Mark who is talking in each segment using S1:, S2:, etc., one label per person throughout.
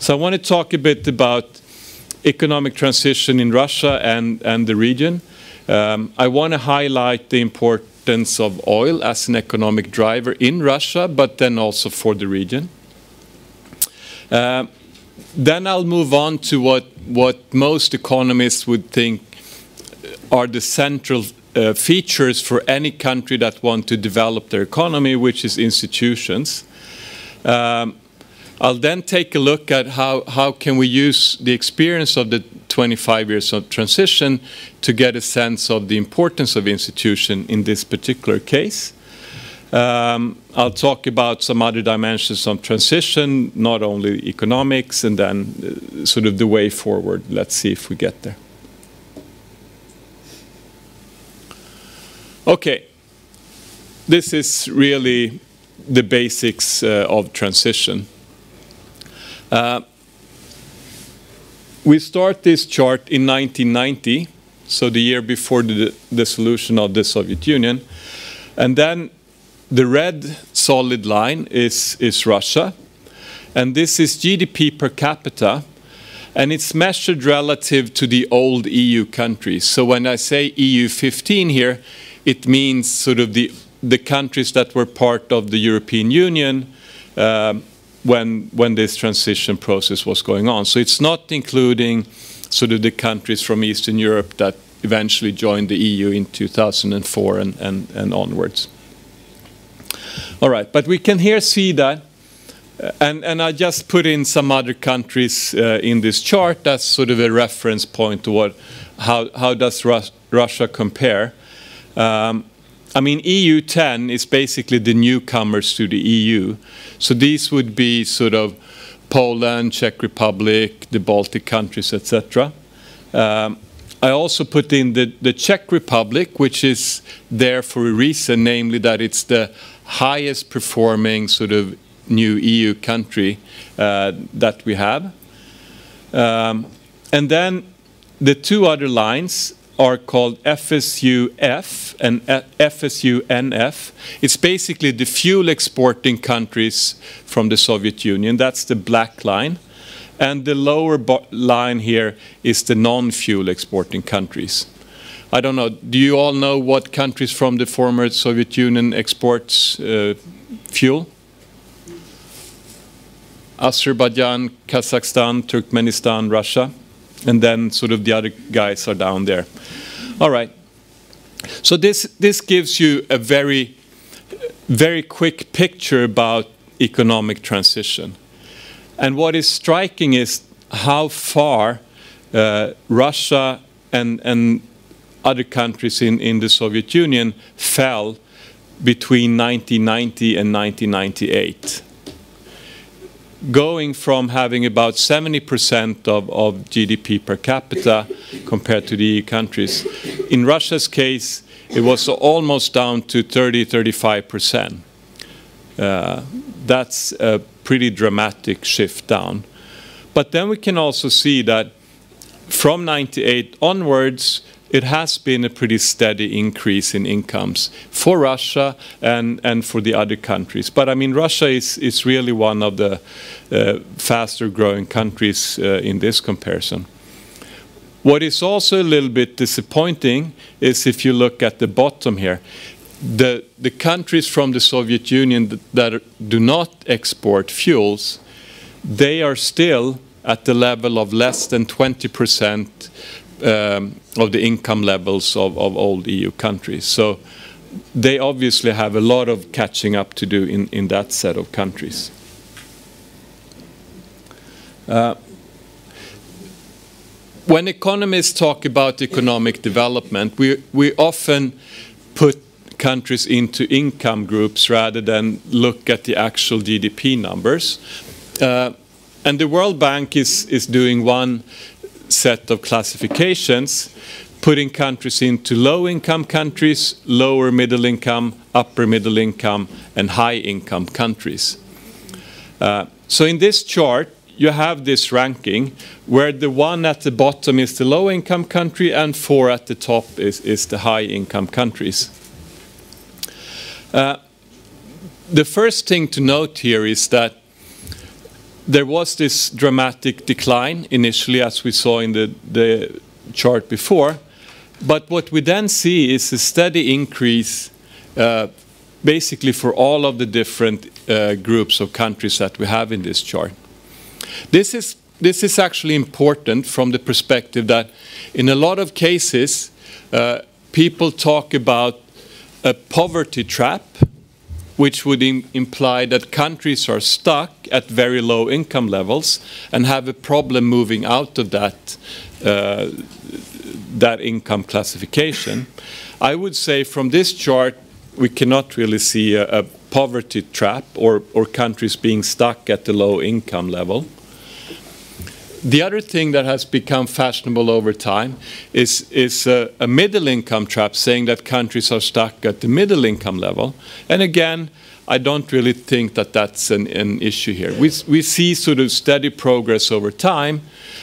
S1: So I want to talk a bit about economic transition in Russia and the region. I want to highlight the importance of oil as an economic driver in Russia, but then also for the region. Then I'll move on to what most economists would think are the central features for any country that want to develop their economy, which is institutions. I'll then take a look at how can we use the experience of the 25 years of transition to get a sense of the importance of institution in this particular case. I'll talk about some other dimensions of transition, not only economics, and then sort of the way forward. Let's see if we get there. Okay, this is really the basics of transition. We start this chart in 1990, so the year before the dissolution of the Soviet Union. And then the red solid line is Russia. And this is GDP per capita. And it's measured relative to the old EU countries. So when I say EU 15 here, it means sort of the countries that were part of the European Union when this transition process was going on. So it's not including sort of the countries from Eastern Europe that eventually joined the EU in 2004 and onwards. All right, but we can here see that, and I just put in some other countries in this chart. That's sort of a reference point to how does Russia compare. I mean, EU 10 is basically the newcomers to the EU. So these would be sort of Poland, Czech Republic, the Baltic countries, etc. I also put in the Czech Republic, which is there for a reason, namely that it's the highest performing sort of new EU country that we have. And then the two other lines are called FSU-F and FSU-NF. It's basically the fuel exporting countries from the Soviet Union. That's the black line. And the lower line here is the non-fuel exporting countries. I don't know, do you all know what countries from the former Soviet Union exports fuel? Azerbaijan, Kazakhstan, Turkmenistan, Russia. And then sort of the other guys are down there. All right. So this gives you a very, very quick picture about economic transition. And what is striking is how far Russia and other countries in the Soviet Union fell between 1990 and 1998. Going from having about 70% of GDP per capita compared to the EU countries. In Russia's case, it was almost down to 30–35%. That's a pretty dramatic shift down. But then we can also see that from 98 onwards, it has been a pretty steady increase in incomes for Russia and for the other countries. But I mean, Russia is really one of the faster growing countries in this comparison. What is also a little bit disappointing is if you look at the bottom here, the countries from the Soviet Union that do not export fuels, they are still at the level of less than 20% of the income levels of old EU countries. So they obviously have a lot of catching up to do in that set of countries. When economists talk about economic development, we often put countries into income groups rather than look at the actual GDP numbers. And the World Bank is doing one set of classifications, putting countries into low-income countries, lower middle income, upper middle income, and high-income countries. So in this chart, you have this ranking where the one at the bottom is the low-income country and 4 at the top is the high-income countries. The first thing to note here is that there was this dramatic decline initially, as we saw in the chart before. But what we then see is a steady increase basically for all of the different groups of countries that we have in this chart. This is actually important from the perspective that in a lot of cases, people talk about a poverty trap, which would imply that countries are stuck at very low income levels and have a problem moving out of that income classification. I would say from this chart, we cannot really see a poverty trap or countries being stuck at the low income level. The other thing that has become fashionable over time is a middle income trap, saying that countries are stuck at the middle income level. And again, I don't really think that that's an issue here. We see sort of steady progress over time.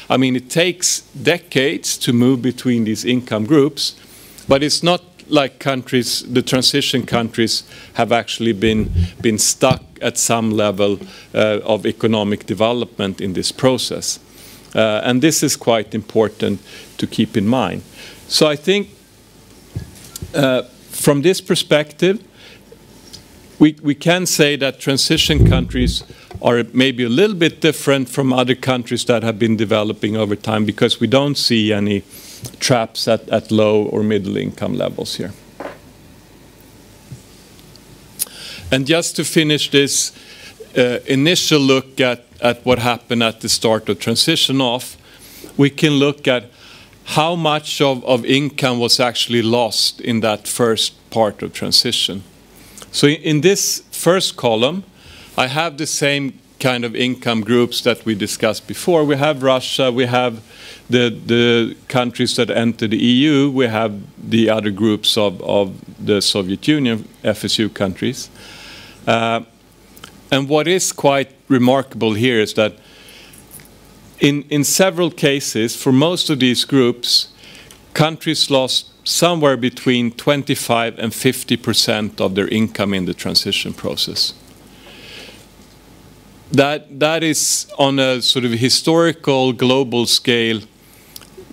S1: I mean, it takes decades to move between these income groups, but it's not like countries, the transition countries, have actually been stuck at some level of economic development in this process. And this is quite important to keep in mind. So I think from this perspective, we can say that transition countries are maybe a little bit different from other countries that have been developing over time, because we don't see any traps at low or middle income levels here. And just to finish this initial look at what happened at the start of transition off, we can look at how much of income was actually lost in that first part of transition. So in this first column, I have the same kind of income groups that we discussed before. We have Russia, we have the countries that enter the EU, we have the other groups of the Soviet Union, FSU countries. And what is quite remarkable here is that in several cases, for most of these groups, countries lost somewhere between 25% and 50% of their income in the transition process. That is, on a sort of historical global scale,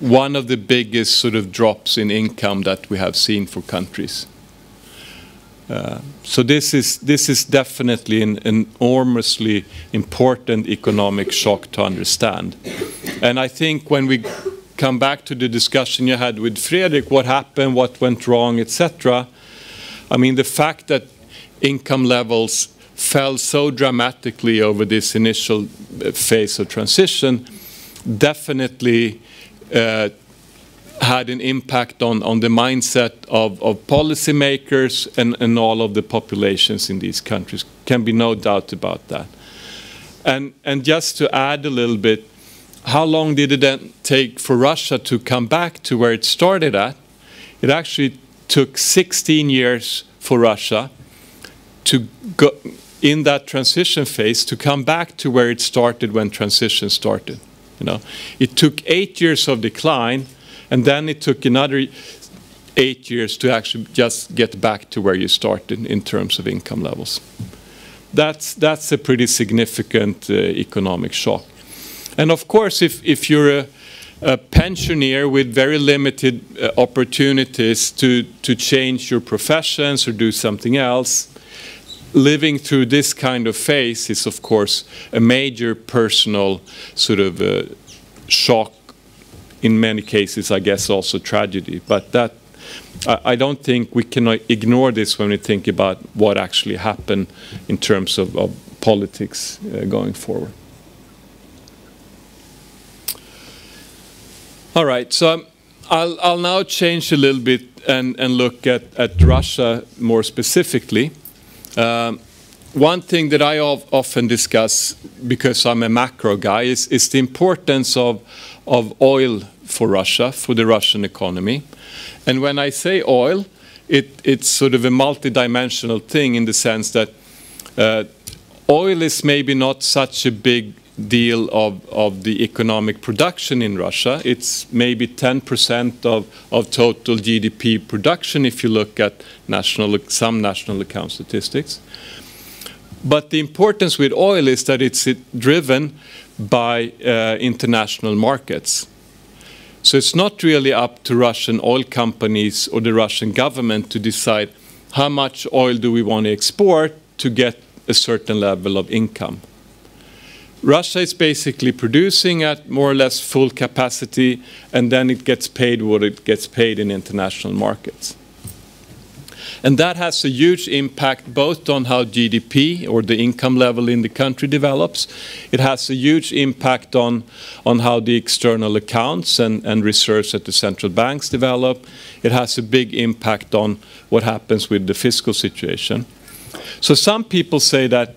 S1: one of the biggest sort of drops in income that we have seen for countries. So this is definitely an enormously important economic shock to understand. And I think when we come back to the discussion you had with Fredrik, what happened, what went wrong, etc. I mean, the fact that income levels fell so dramatically over this initial phase of transition definitely had an impact on the mindset of policymakers and all of the populations in these countries. Can be no doubt about that. And just to add a little bit, how long did it then take for Russia to come back to where it started at? It actually took 16 years for Russia to go in that transition phase to come back to where it started when transition started. You know, it took 8 years of decline, and then it took another 8 years to actually just get back to where you started in terms of income levels. That's a pretty significant economic shock. And of course, if you're a pensioner with very limited opportunities to change your professions or do something else, living through this kind of phase is, of course, a major personal sort of shock. In many cases, I guess, also tragedy. But that, I don't think we can ignore this when we think about what actually happened in terms of politics going forward. All right, so I'll now change a little bit and look at Russia more specifically. One thing that I often discuss, because I'm a macro guy, is the importance of oil for Russia, for the Russian economy. And when I say oil, it's sort of a multidimensional thing in the sense that oil is maybe not such a big deal of the economic production in Russia. It's maybe 10% of total GDP production if you look at some national account statistics. But the importance with oil is that it's driven by international markets. So it's not really up to Russian oil companies or the Russian government to decide how much oil do we want to export to get a certain level of income. Russia is basically producing at more or less full capacity, and then it gets paid what it gets paid in international markets. And that has a huge impact both on how GDP or the income level in the country develops. It has a huge impact on how the external accounts and reserves at the central banks develop. It has a big impact on what happens with the fiscal situation. So some people say that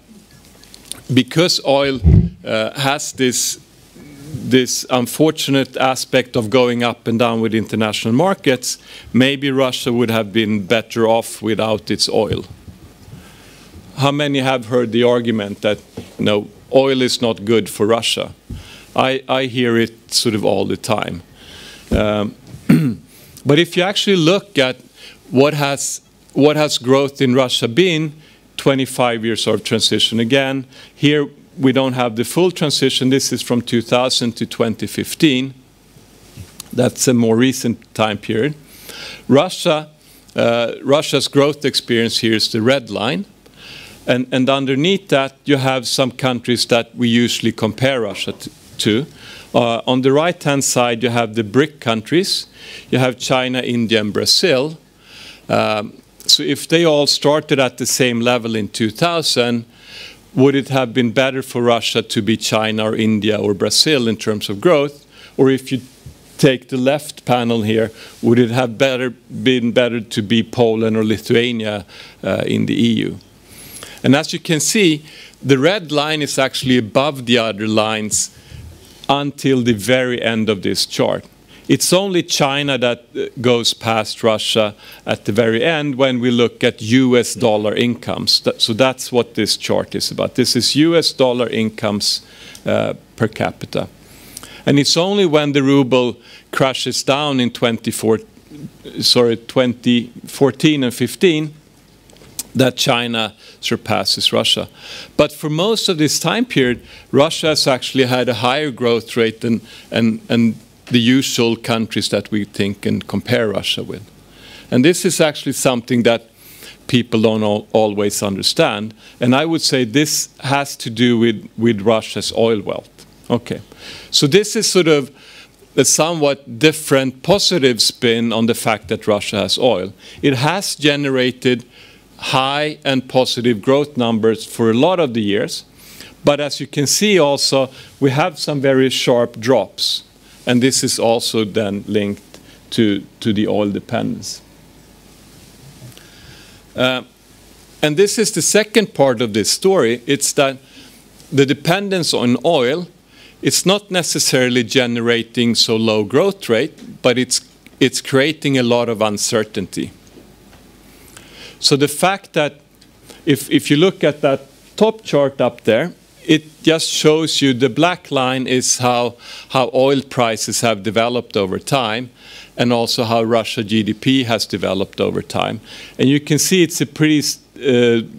S1: because oil has this unfortunate aspect of going up and down with international markets, maybe Russia would have been better off without its oil. How many have heard the argument that, oil is not good for Russia? I hear it sort of all the time. But if you actually look at what has growth in Russia been, 25 years of transition again. Here we don't have the full transition. This is from 2000 to 2015. That's a more recent time period. Russia's growth experience here is the red line. And underneath that, you have some countries that we usually compare Russia to. On the right-hand side, you have the BRIC countries. You have China, India, and Brazil. So if they all started at the same level in 2000, would it have been better for Russia to be China or India or Brazil in terms of growth? Or if you take the left panel here, would it have been better to be Poland or Lithuania in the EU? And as you can see, the red line is actually above the other lines until the very end of this chart. It's only China that goes past Russia at the very end when we look at US dollar incomes. So that's what this chart is about. This is US dollar incomes per capita. And it's only when the ruble crashes down in 2014 and 15 that China surpasses Russia. But for most of this time period, Russia has actually had a higher growth rate than the usual countries that we think and compare Russia with. And this is actually something that people don't always understand. And I would say this has to do with Russia's oil wealth. Okay, so this is sort of a somewhat different positive spin on the fact that Russia has oil. It has generated high and positive growth numbers for a lot of the years. But as you can see also, we have some very sharp drops. And this is also then linked to the oil dependence. And this is the second part of this story. It's that the dependence on oil, it's not necessarily generating so low growth rate, but it's creating a lot of uncertainty. So the fact that if you look at that top chart up there, it just shows you the black line is how oil prices have developed over time, and also how Russia GDP has developed over time. And you can see it's a pretty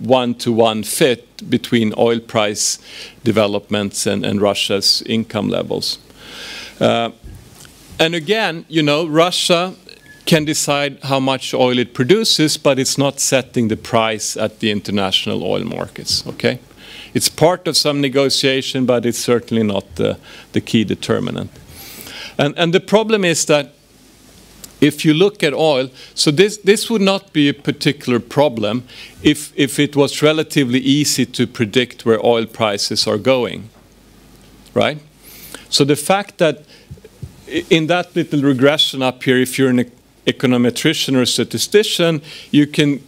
S1: one-to-one fit between oil price developments and Russia's income levels. And again, Russia can decide how much oil it produces, but it's not setting the price at the international oil markets, okay? It's part of some negotiation, but it's certainly not the key determinant. And the problem is that if you look at oil, so this would not be a particular problem if it was relatively easy to predict where oil prices are going, right? So the fact that in that little regression up here, if you're an econometrician or a statistician, you can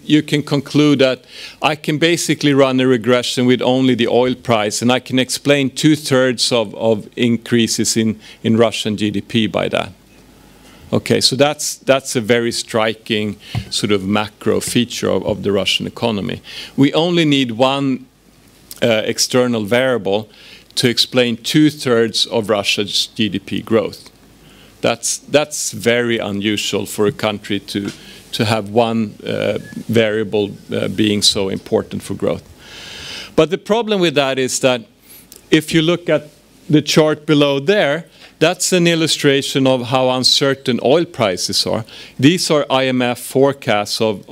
S1: conclude that I can basically run a regression with only the oil price, and I can explain 2/3 of increases in Russian GDP by that. Okay, so that's a very striking sort of macro feature of the Russian economy. We only need one external variable to explain 2/3 of Russia's GDP growth. That's very unusual for a country to have one variable being so important for growth. But the problem with that is that if you look at the chart below there, that's an illustration of how uncertain oil prices are. These are IMF forecasts of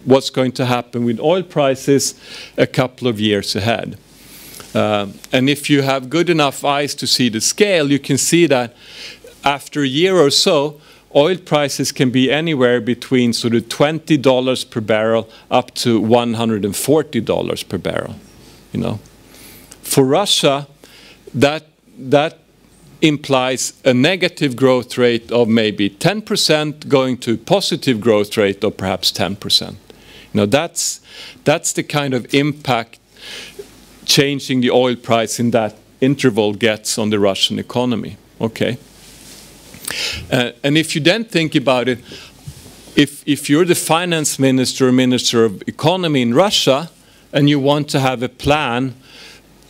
S1: what's going to happen with oil prices a couple of years ahead. And if you have good enough eyes to see the scale, you can see that after a year or so, oil prices can be anywhere between sort of $20 per barrel up to $140 per barrel. You know, for Russia, that implies a negative growth rate of maybe 10% going to a positive growth rate of perhaps 10%. You know, that's the kind of impact changing the oil price in that interval gets on the Russian economy. Okay. And if you then think about it, if you're the finance minister or minister of economy in Russia and you want to have a plan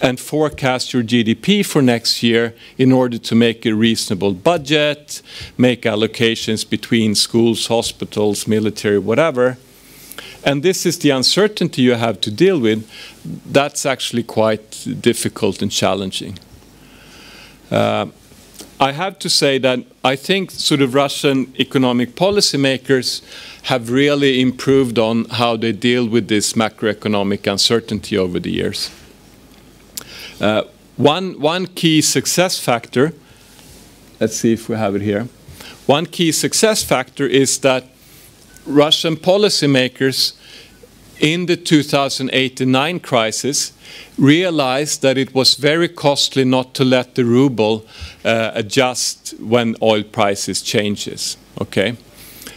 S1: and forecast your GDP for next year in order to make a reasonable budget, make allocations between schools, hospitals, military, whatever, and this is the uncertainty you have to deal with, that's actually quite difficult and challenging. I have to say that I think sort of Russian economic policymakers have really improved on how they deal with this macroeconomic uncertainty over the years. One key success factor, let's see if we have it here. One key success factor is that Russian policymakers in the 2008-09 crisis realized that it was very costly not to let the ruble adjust when oil prices changes. Okay,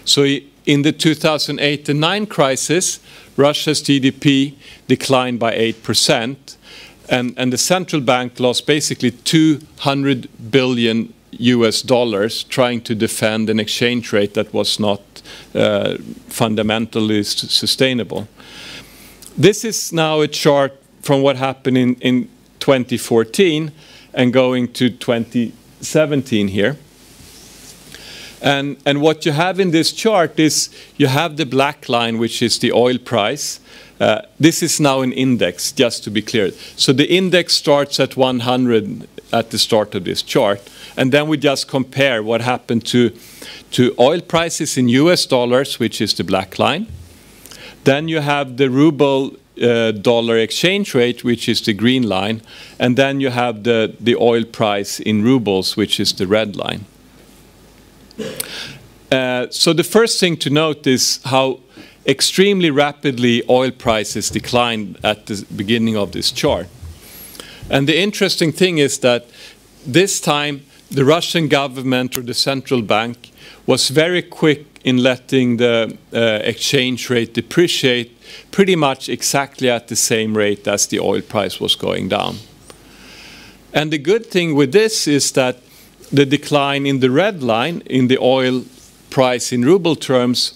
S1: so in the 2008-09 crisis, Russia's GDP declined by 8%, and the central bank lost basically $200 billion trying to defend an exchange rate that was not fundamentally sustainable. This is now a chart from what happened in 2014 and going to 2017 here. And what you have in this chart is you have the black line, which is the oil price. This is now an index, just to be clear. So the index starts at 100 at the start of this chart. And then we just compare what happened to oil prices in US dollars, which is the black line. Then you have the ruble dollar exchange rate, which is the green line. And then you have the oil price in rubles, which is the red line. So the first thing to note is how extremely rapidly oil prices declined at the beginning of this chart. And the interesting thing is that this time the Russian government or the central bank was very quick in letting the exchange rate depreciate pretty much exactly at the same rate as the oil price was going down. And the good thing with this is that the decline in the red line, in the oil price in ruble terms,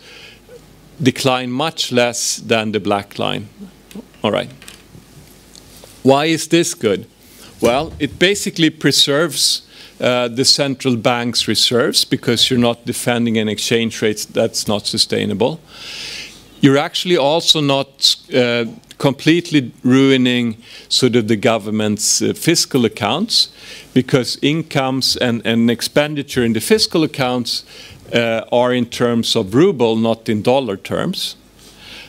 S1: declined much less than the black line. All right. Why is this good? Well, it basically preserves the central bank's reserves because you're not defending an exchange rate that's not sustainable. You're actually also not completely ruining sort of the government's fiscal accounts, because incomes and expenditure in the fiscal accounts are in terms of ruble, not in dollar terms.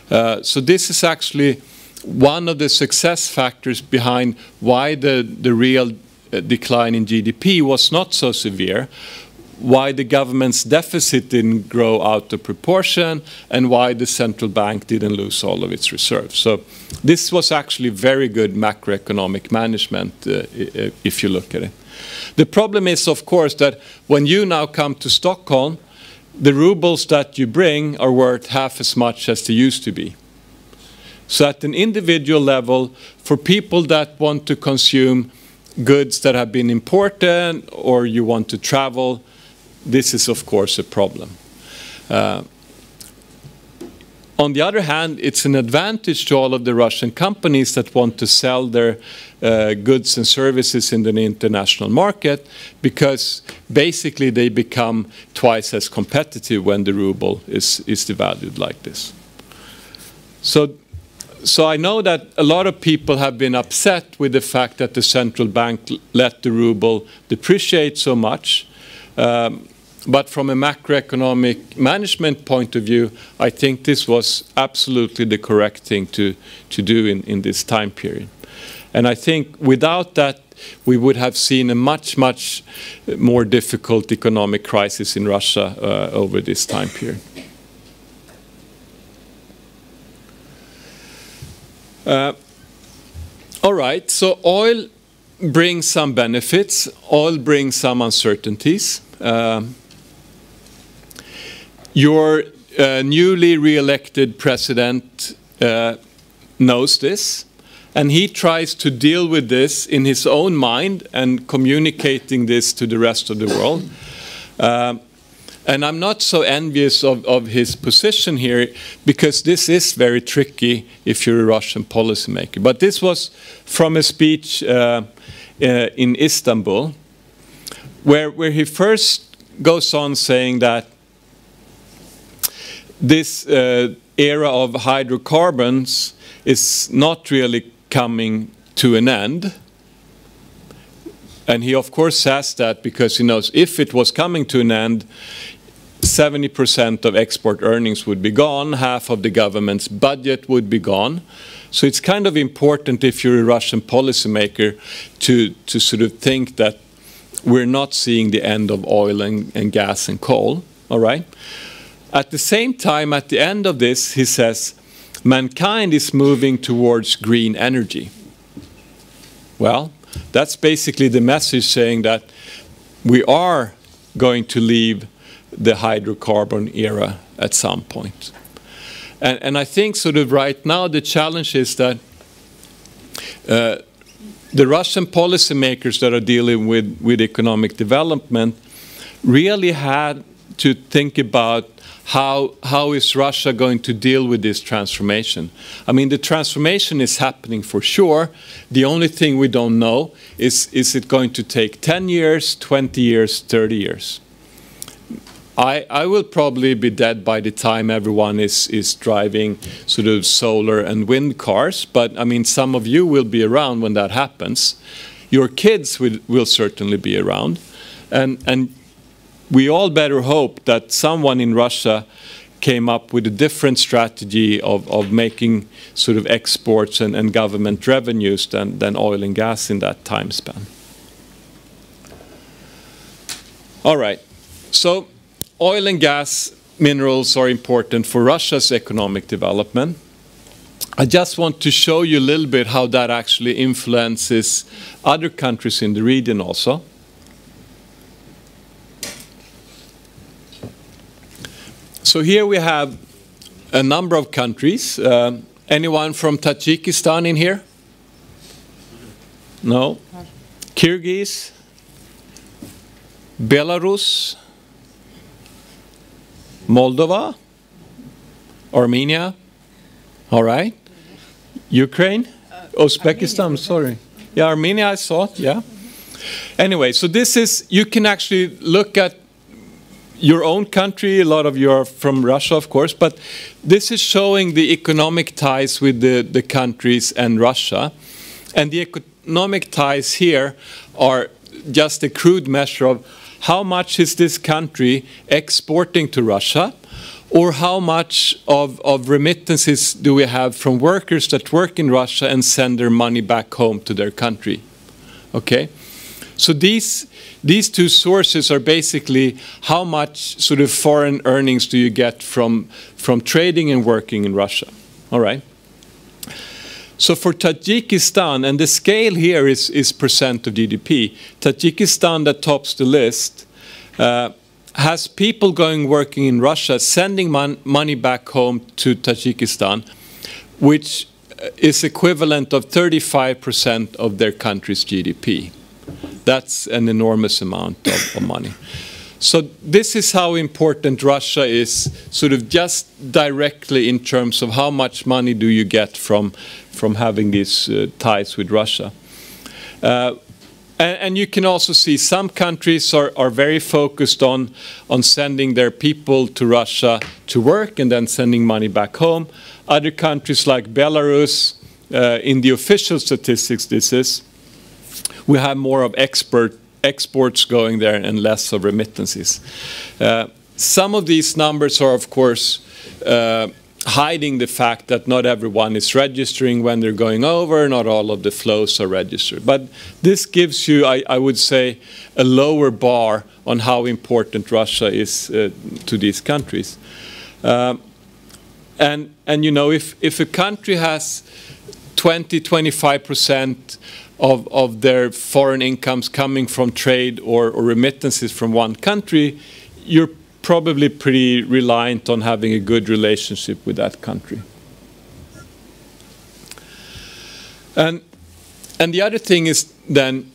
S1: So this is actually one of the success factors behind why the real decline in GDP was not so severe, why the government's deficit didn't grow out of proportion, and why the central bank didn't lose all of its reserves. So this was actually very good macroeconomic management if you look at it. The problem is, of course, that when you now come to Stockholm, the rubles that you bring are worth half as much as they used to be. So at an individual level, for people that want to consume goods that have been imported or you want to travel, this is of course a problem. On the other hand, it's an advantage to all of the Russian companies that want to sell their goods and services in the international market, because basically they become twice as competitive when the ruble is devalued like this. So so I know that a lot of people have been upset with the fact that the central bank let the ruble depreciate so much. But from a macroeconomic management point of view, I think this was absolutely the correct thing to do in this time period. And I think without that, we would have seen a much, much more difficult economic crisis in Russia over this time period. All right, so oil brings some benefits. Oil brings some uncertainties. Your newly re-elected president knows this, and he tries to deal with this in his own mind and communicating this to the rest of the world. And I'm not so envious of his position here, because this is very tricky if you're a Russian policymaker. But this was from a speech in Istanbul, where he first goes on saying that this era of hydrocarbons is not really coming to an end. And he, of course, says that because he knows if it was coming to an end, 70% of export earnings would be gone, half of the government's budget would be gone. So it's kind of important if you're a Russian policymaker to sort of think that we're not seeing the end of oil and gas and coal, all right? At the same time, at the end of this, he says, mankind is moving towards green energy. Well, that's basically the message saying that we are going to leave the hydrocarbon era at some point. And I think sort of right now the challenge is that the Russian policymakers that are dealing with economic development really had to think about how is Russia going to deal with this transformation. I mean, the transformation is happening for sure. The only thing we don't know is it going to take 10 years, 20 years, 30 years? I will probably be dead by the time everyone is driving sort of solar and wind cars, but I mean, some of you will be around when that happens. Your kids will certainly be around. And we all better hope that someone in Russia came up with a different strategy of making sort of exports and government revenues than oil and gas in that time span. All right, so oil and gas minerals are important for Russia's economic development. I just want to show you a little bit how that actually influences other countries in the region also. So here we have a number of countries. Anyone from Tajikistan in here? No? Kyrgyz? Belarus? Moldova? Armenia? All right. Ukraine? Uzbekistan, sorry. Yeah, Armenia I saw, yeah. Anyway, so this is, you can actually look at your own country. A lot of you are from Russia, of course, but this is showing the economic ties with the countries and Russia. And the economic ties here are just a crude measure of how much is this country exporting to Russia, or how much of remittances do we have from workers that work in Russia and send their money back home to their country. Okay? So these two sources are basically how much sort of foreign earnings do you get from trading and working in Russia. All right? So for Tajikistan, and the scale here is percent of GDP, Tajikistan that tops the list has people working in Russia, sending money back home to Tajikistan, which is equivalent of 35% of their country's GDP. That's an enormous amount of money. So this is how important Russia is, sort of just directly in terms of how much money do you get from having these ties with Russia. And you can also see some countries are very focused on sending their people to Russia to work and then sending money back home. Other countries like Belarus, in the official statistics we have more of exports going there and less of remittances. Some of these numbers are, of course, hiding the fact that not everyone is registering when they're going over, not all of the flows are registered. But this gives you, I would say, a lower bar on how important Russia is to these countries. And you know, if a country has 20–25% of their foreign incomes coming from trade or remittances from one country, you're probably pretty reliant on having a good relationship with that country. And the other thing is then,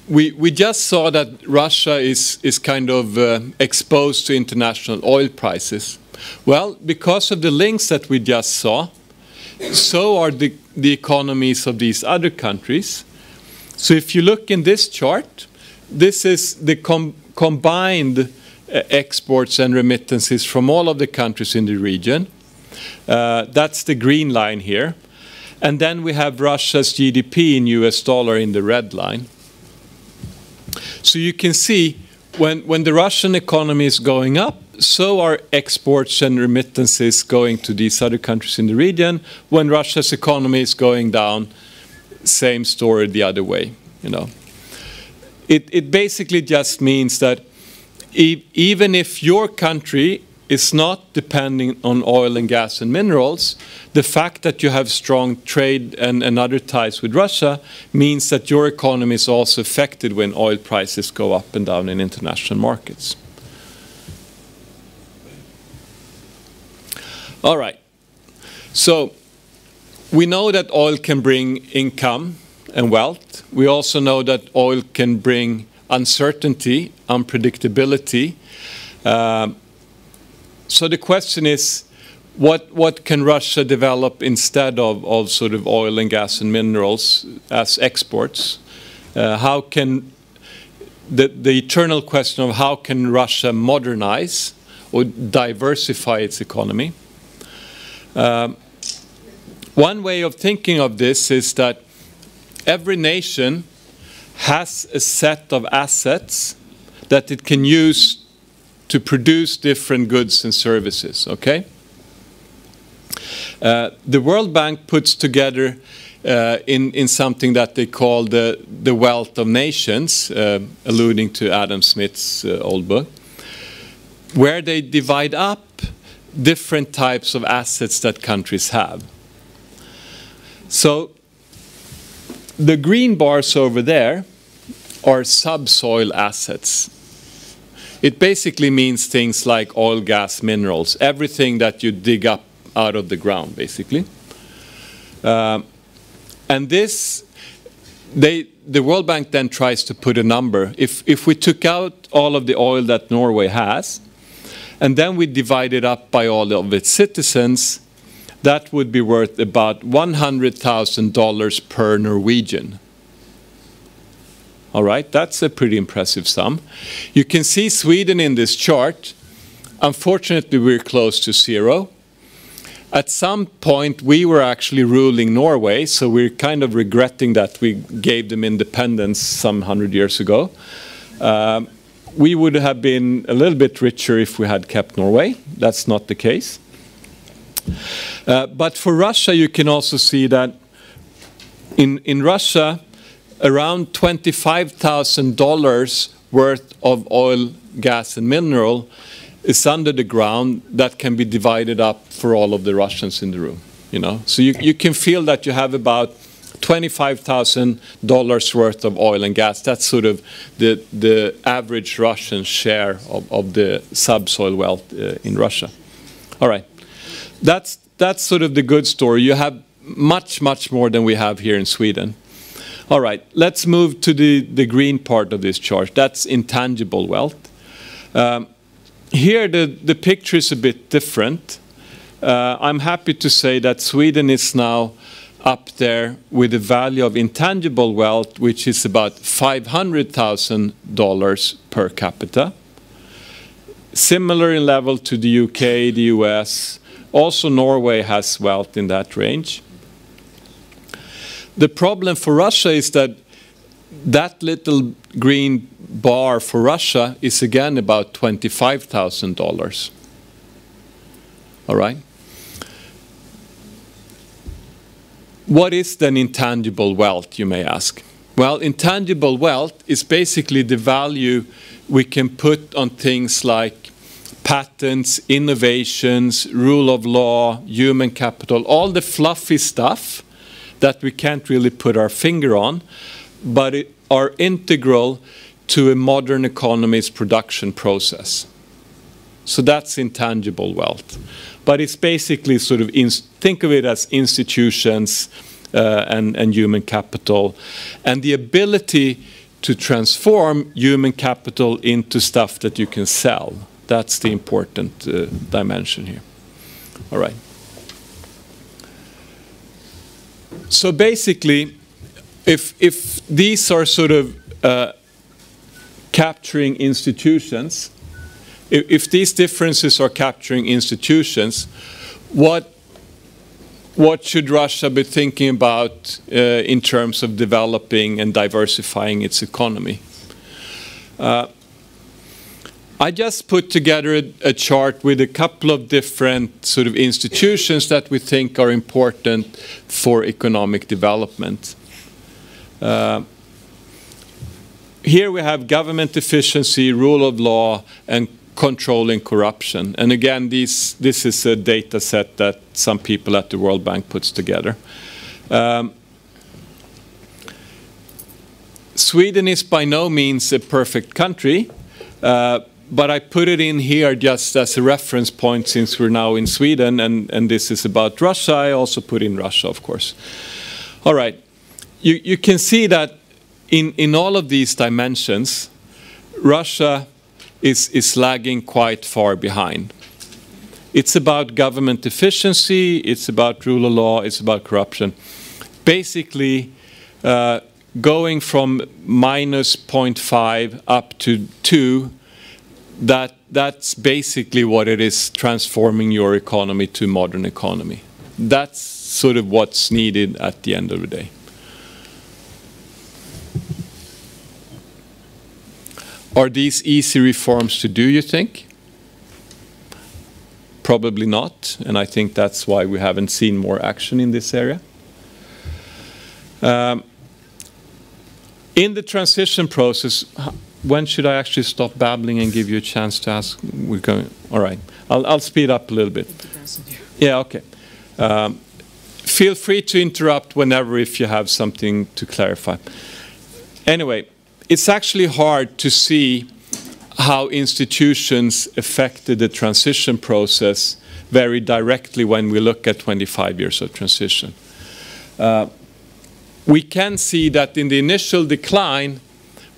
S1: we just saw that Russia is kind of exposed to international oil prices. Well, because of the links that we just saw, so are the economies of these other countries. So if you look in this chart, this is the combined exports and remittances from all of the countries in the region. That's the green line here. And then we have Russia's GDP in US dollar in the red line. So you can see when the Russian economy is going up, so are exports and remittances going to these other countries in the region. When Russia's economy is going down, same story the other way. You know, it basically just means that even if your country is not depending on oil and gas and minerals, the fact that you have strong trade and other ties with Russia means that your economy is also affected when oil prices go up and down in international markets. All right. So we know that oil can bring income and wealth. We also know that oil can bring uncertainty, unpredictability. So the question is, what can Russia develop instead of sort of oil and gas and minerals as exports? How can the eternal question of how can Russia modernize or diversify its economy? One way of thinking of this is that every nation has a set of assets that it can use to produce different goods and services, okay? The World Bank puts together in something that they call the wealth of nations, alluding to Adam Smith's old book, where they divide up different types of assets that countries have. So the green bars over there are subsoil assets. It basically means things like oil, gas, minerals, everything that you dig up out of the ground, basically. And this, the World Bank then tries to put a number. If we took out all of the oil that Norway has, and then we divide it up by all of its citizens, that would be worth about $100,000 per Norwegian. All right, that's a pretty impressive sum. You can see Sweden in this chart. Unfortunately, we're close to zero. At some point, we were actually ruling Norway, so we're kind of regretting that we gave them independence some 100 years ago. We would have been a little bit richer if we had kept Norway. That's not the case. But for Russia, you can also see that in Russia, around $25,000 worth of oil, gas, and mineral is under the ground that can be divided up for all of the Russians in the room. You know, so you can feel that you have about $25,000 worth of oil and gas. That's sort of the average Russian share of the subsoil wealth in Russia. All right, that's sort of the good story. You have much more than we have here in Sweden. All right, let's move to the green part of this chart. That's intangible wealth. Here the picture is a bit different. I'm happy to say that Sweden is now up there with a value of intangible wealth, which is about $500,000 per capita. Similar in level to the UK, the US. Also, Norway has wealth in that range. The problem for Russia is that that little green bar for Russia is again about $25,000. All right? What is then intangible wealth, you may ask? Well, intangible wealth is basically the value we can put on things like patents, innovations, rule of law, human capital, all the fluffy stuff that we can't really put our finger on, but are integral to a modern economy's production process. So that's intangible wealth. But it's basically sort of, think of it as institutions and human capital, and the ability to transform human capital into stuff that you can sell. That's the important dimension here. All right. So basically, if these are sort of capturing institutions, if these differences are capturing institutions, what should Russia be thinking about in terms of developing and diversifying its economy? I just put together a chart with a couple of different sort of institutions that we think are important for economic development. Here we have government efficiency, rule of law, and controlling corruption. And again, this is a data set that some people at the World Bank puts together. Sweden is by no means a perfect country, but I put it in here just as a reference point since we're now in Sweden, and this is about Russia. I also put in Russia, of course. All right. You can see that in all of these dimensions, Russia is lagging quite far behind. It's about government efficiency, it's about rule of law, it's about corruption. Basically, going from minus 0.5 up to 2, that's basically what it is, transforming your economy to modern economy. That's sort of what's needed at the end of the day. Are these easy reforms to do, you think? Probably not, and I think that's why we haven't seen more action in this area. In the transition process, when should I actually stop babbling and give you a chance to ask? We're going. All right, I'll speed up a little bit. Yeah, okay. Feel free to interrupt whenever if you have something to clarify. Anyway, it's actually hard to see how institutions affected the transition process very directly when we look at 25 years of transition. We can see that in the initial decline,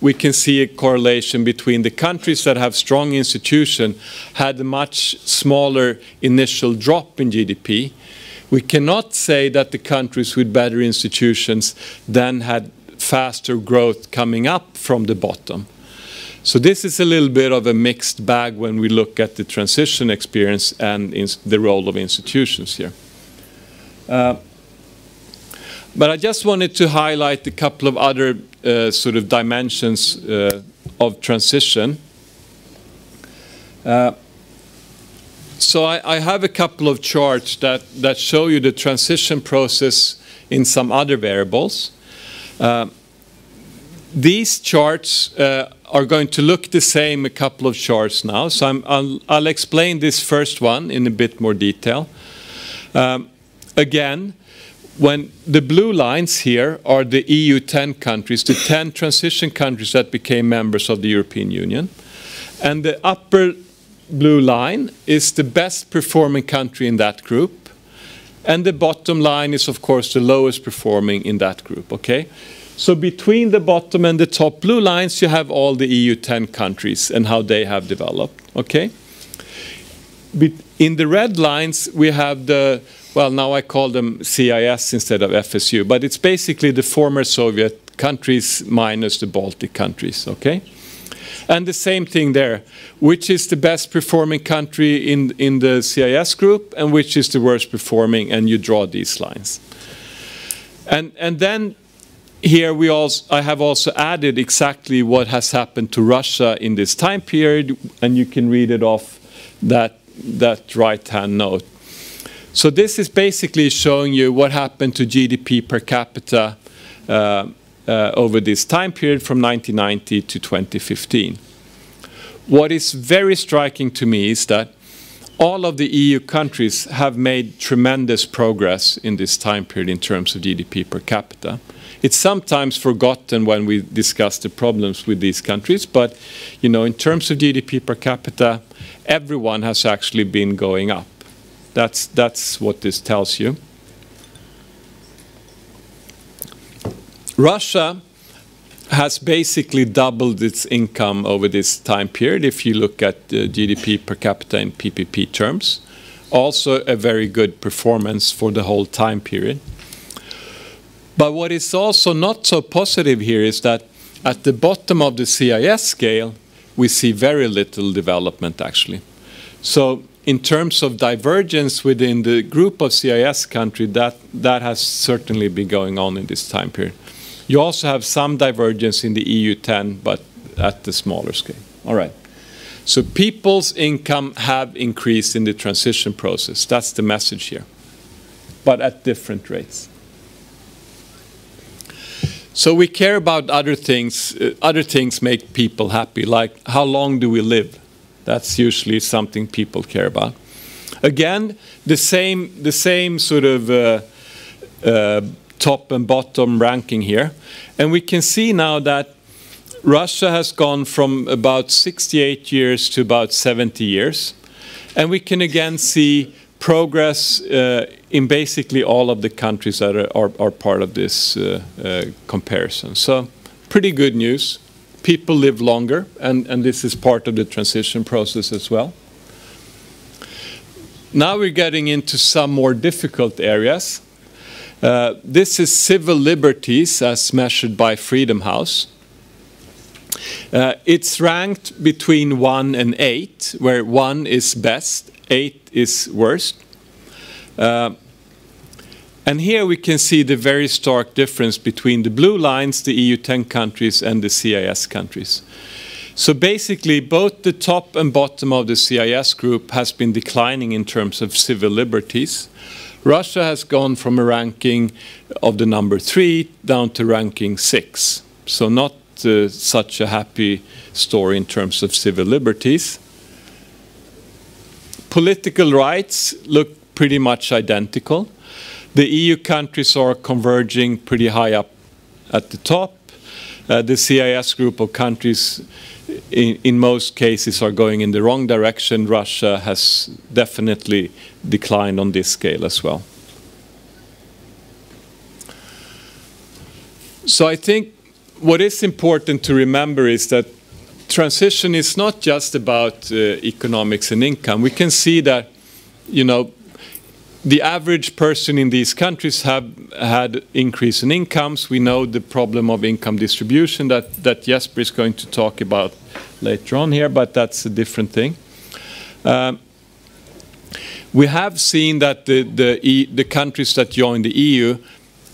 S1: we can see a correlation between the countries that have strong institutions had a much smaller initial drop in GDP. We cannot say that the countries with better institutions then had faster growth coming up from the bottom. So this is a little bit of a mixed bag when we look at the transition experience and the role of institutions here. But I just wanted to highlight a couple of other sort of dimensions of transition. So I have a couple of charts that show you the transition process in some other variables. These charts are going to look the same, a couple of charts now. So I'll explain this first one in a bit more detail. Again, when the blue lines here are the EU 10 countries, the 10 transition countries that became members of the European Union. And the upper blue line is the best performing country in that group. And the bottom line is, of course, the lowest performing in that group, okay? So between the bottom and the top blue lines, you have all the EU 10 countries and how they have developed, okay? In the red lines, we have well, now I call them CIS instead of FSU, but it's basically the former Soviet countries minus the Baltic countries, okay? And the same thing there, which is the best performing country in the CIS group and which is the worst performing, and you draw these lines. And then here I have also added exactly what has happened to Russia in this time period, and you can read it off that right-hand note. So this is basically showing you what happened to GDP per capita over this time period from 1990 to 2015. What is very striking to me is that all of the EU countries have made tremendous progress in this time period in terms of GDP per capita. It's sometimes forgotten when we discuss the problems with these countries, but you know, in terms of GDP per capita, everyone has actually been going up. That's what this tells you. Russia has basically doubled its income over this time period if you look at the GDP per capita in PPP terms. Also a very good performance for the whole time period. But what is also not so positive here is that at the bottom of the CIS scale, we see very little development actually. So in terms of divergence within the group of CIS countries, that has certainly been going on in this time period. You also have some divergence in the EU10, but at the smaller scale. All right. So people's income have increased in the transition process. That's the message here, but at different rates. So we care about other things. Other things make people happy, like how long do we live? That's usually something people care about. Again, the same sort of top and bottom ranking here. And we can see now that Russia has gone from about 68 years to about 70 years. And we can again see progress in basically all of the countries that are part of this comparison. So pretty good news. People live longer, and this is part of the transition process as well. Now we're getting into some more difficult areas. This is civil liberties as measured by Freedom House. It's ranked between 1 and 8, where 1 is best, 8 is worst. And here we can see the very stark difference between the blue lines, the EU10 countries, and the CIS countries. So basically, both the top and bottom of the CIS group has been declining in terms of civil liberties. Russia has gone from a ranking of the number 3 down to ranking 6. So not such a happy story in terms of civil liberties. Political rights look pretty much identical. The EU countries are converging pretty high up at the top. The CIS group of countries, in most cases, are going in the wrong direction. Russia has definitely declined on this scale as well. So I think what is important to remember is that transition is not just about economics and income. We can see that, you know, the average person in these countries have had increase in incomes. We know the problem of income distribution that Jesper is going to talk about later on here, but that's a different thing. We have seen that the countries that joined the EU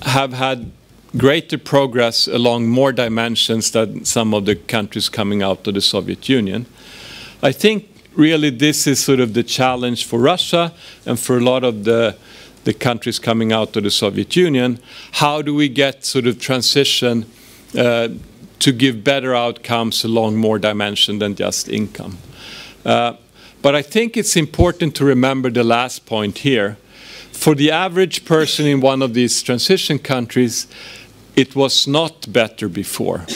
S1: have had greater progress along more dimensions than some of the countries coming out of the Soviet Union. I think really this is sort of the challenge for Russia and for a lot of the countries coming out of the Soviet Union. How do we get sort of transition to give better outcomes along more dimension than just income? But I think it's important to remember the last point here. For the average person in one of these transition countries, it was not better before.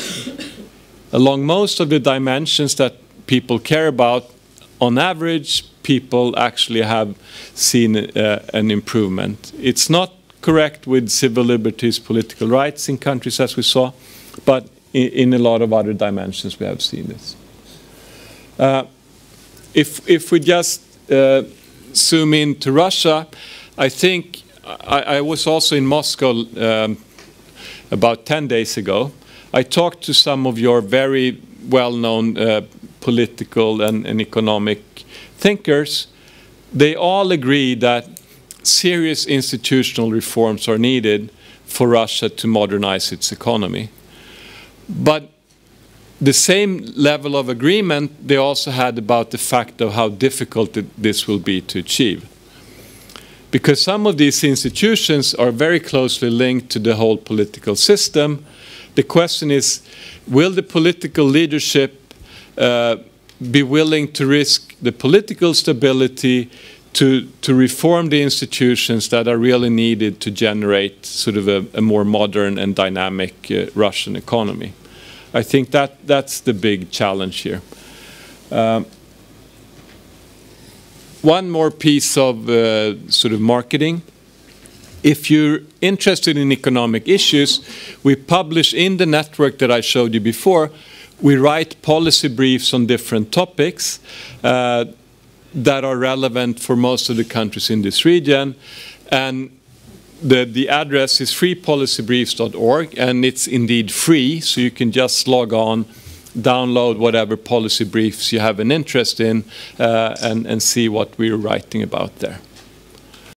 S1: Along most of the dimensions that people care about, on average, people actually have seen an improvement. It's not correct with civil liberties, political rights in countries as we saw, but in a lot of other dimensions we have seen this. If we just zoom in to Russia, I think I was also in Moscow about 10 days ago. I talked to some of your very well-known political and economic thinkers. They all agree that serious institutional reforms are needed for Russia to modernize its economy. But the same level of agreement they also had about the fact of how difficult this will be to achieve. Because some of these institutions are very closely linked to the whole political system. The question is, will the political leadership be willing to risk the political stability to reform the institutions that are really needed to generate sort of a more modern and dynamic Russian economy? I think that's the big challenge here. One more piece of sort of marketing. If you're interested in economic issues, we publish in the network that I showed you before, we write policy briefs on different topics that are relevant for most of the countries in this region. And the address is freepolicybriefs.org, and it's indeed free, so you can just log on, download whatever policy briefs you have an interest in, and see what we're writing about there.